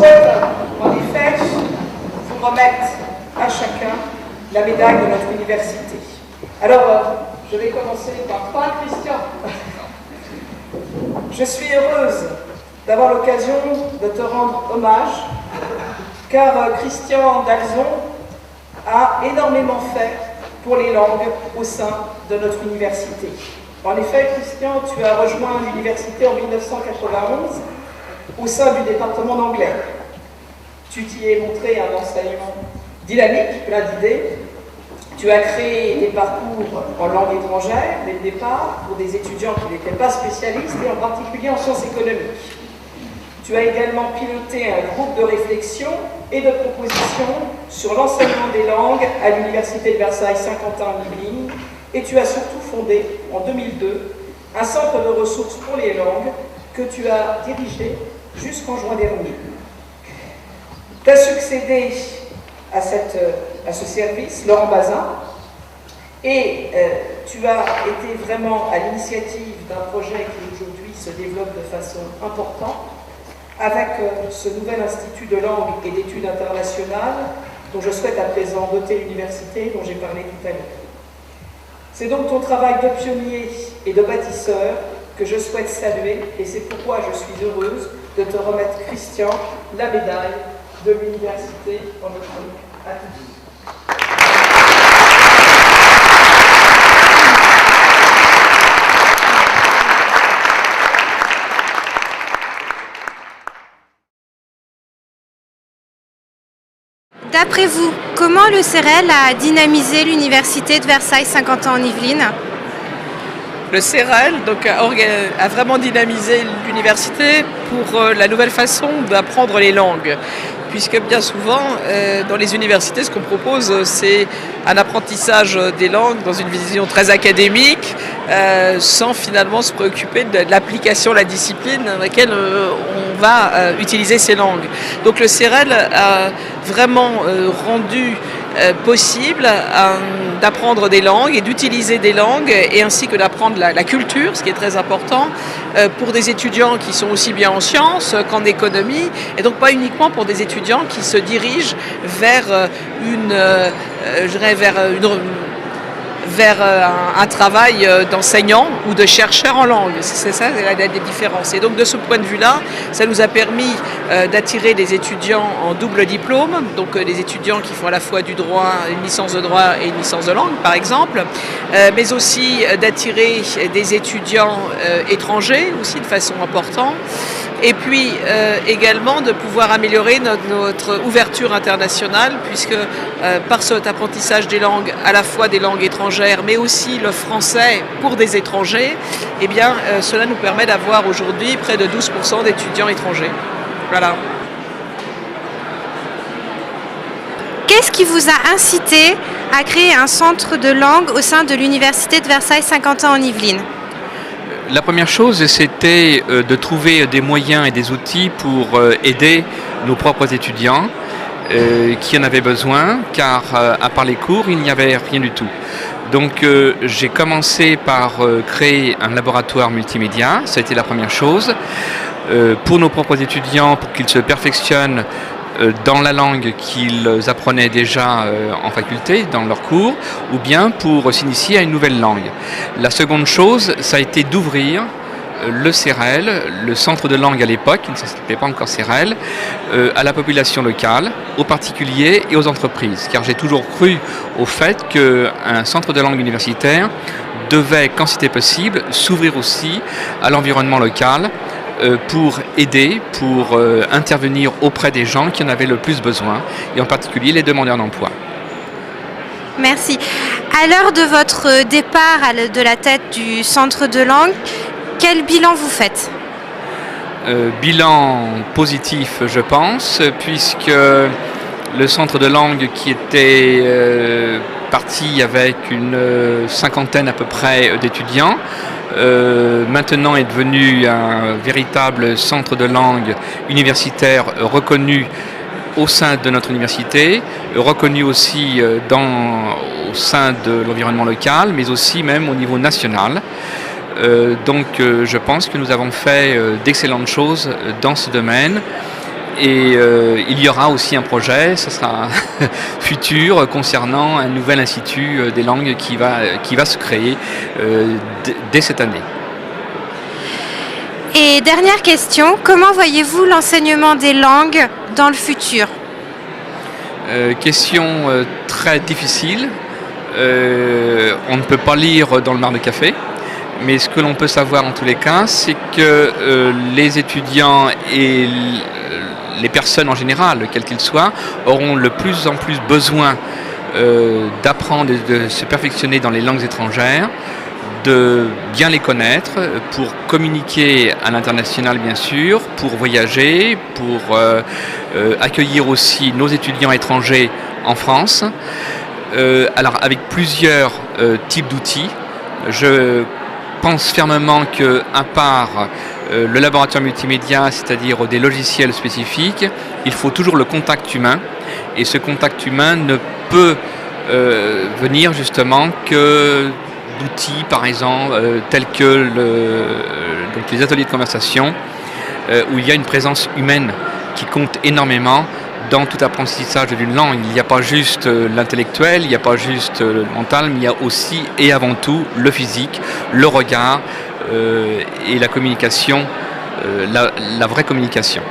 souhaite en effet vous remettre à chacun la médaille de notre université. Alors, je vais commencer par toi, Christian. Je suis heureuse d'avoir l'occasion de te rendre hommage, car Christian d'Alzon a énormément fait pour les langues au sein de notre université. En effet, Christian, tu as rejoint l'université en 1991 au sein du département d'anglais. Tu t'y es montré un enseignement dynamique, plein d'idées. Tu as créé des parcours en langue étrangère dès le départ pour des étudiants qui n'étaient pas spécialistes et en particulier en sciences économiques. Tu as également piloté un groupe de réflexion et de proposition sur l'enseignement des langues à l'Université de Versailles Saint-Quentin-en-Yvelines et tu as surtout fondé en 2002 un centre de ressources pour les langues que tu as dirigé jusqu'en juin dernier. Tu as succédé à ce service, Laurent Bazin, et tu as été vraiment à l'initiative d'un projet qui aujourd'hui se développe de façon importante avec ce nouvel institut de langue et d'études internationales dont je souhaite à présent doter l'université dont j'ai parlé tout à l'heure. C'est donc ton travail de pionnier et de bâtisseur que je souhaite saluer et c'est pourquoi je suis heureuse de te remettre, Christian, la médaille de l'université en notre nom à tous. D'après vous, comment le CEREL a dynamisé l'université de Versailles 50 ans en Yvelines? Le CEREL donc, a vraiment dynamisé l'université pour la nouvelle façon d'apprendre les langues. Puisque bien souvent, dans les universités, ce qu'on propose, c'est un apprentissage des langues dans une vision très académique, sans finalement se préoccuper de l'application, la discipline dans laquelle on va utiliser ces langues. Donc le CEREL a vraiment rendu possible d'apprendre des langues et d'utiliser des langues et ainsi que d'apprendre la culture, ce qui est très important pour des étudiants qui sont aussi bien en sciences qu'en économie et donc pas uniquement pour des étudiants qui se dirigent vers un travail d'enseignant ou de chercheur en langue. C'est ça la différence. Et donc de ce point de vue-là, ça nous a permis d'attirer des étudiants en double diplôme, donc des étudiants qui font à la fois du droit, une licence de droit et une licence de langue par exemple, mais aussi d'attirer des étudiants étrangers aussi de façon importante. Et puis également de pouvoir améliorer notre ouverture internationale puisque par cet apprentissage des langues, à la fois des langues étrangères mais aussi le français pour des étrangers, eh bien cela nous permet d'avoir aujourd'hui près de 12% d'étudiants étrangers. Voilà. Qu'est-ce qui vous a incité à créer un centre de langue au sein de l'Université de Versailles 50 ans en Yvelines? La première chose, c'était de trouver des moyens et des outils pour aider nos propres étudiants qui en avaient besoin, car à part les cours, il n'y avait rien du tout. Donc j'ai commencé par créer un laboratoire multimédia, ça a été la première chose, pour nos propres étudiants, pour qu'ils se perfectionnent dans la langue qu'ils apprenaient déjà en faculté, dans leurs cours, ou bien pour s'initier à une nouvelle langue. La seconde chose, ça a été d'ouvrir le CEREL, le centre de langue à l'époque, qui ne s'appelait pas encore CEREL, à la population locale, aux particuliers et aux entreprises. Car j'ai toujours cru au fait qu'un centre de langue universitaire devait, quand c'était possible, s'ouvrir aussi à l'environnement local, pour aider, pour intervenir auprès des gens qui en avaient le plus besoin, et en particulier les demandeurs d'emploi. Merci. À l'heure de votre départ de la tête du centre de langue, quel bilan vous faites? Bilan positif, je pense, puisque le centre de langue qui était parti avec une cinquantaine à peu près d'étudiants, maintenant est devenu un véritable centre de langue universitaire reconnu au sein de notre université, reconnu aussi au sein de l'environnement local, mais aussi même au niveau national. Donc je pense que nous avons fait d'excellentes choses dans ce domaine Et il y aura aussi un projet, ce sera futur, concernant un nouvel institut des langues qui va se créer dès cette année. Et dernière question, comment voyez-vous l'enseignement des langues dans le futur ? Question très difficile. On ne peut pas lire dans le mar de café, mais ce que l'on peut savoir en tous les cas, c'est que les étudiants et les personnes en général, quels qu'ils soient, auront de plus en plus besoin d'apprendre et de se perfectionner dans les langues étrangères, de bien les connaître, pour communiquer à l'international bien sûr, pour voyager, pour accueillir aussi nos étudiants étrangers en France. Alors avec plusieurs types d'outils, je pense fermement qu'à part le laboratoire multimédia, c'est-à-dire des logiciels spécifiques, il faut toujours le contact humain, et ce contact humain ne peut venir justement que d'outils, par exemple, tels que donc les ateliers de conversation, où il y a une présence humaine qui compte énormément dans tout apprentissage d'une langue. Il n'y a pas juste l'intellectuel, il n'y a pas juste le mental, mais il y a aussi et avant tout le physique, le regard et la communication, la vraie communication.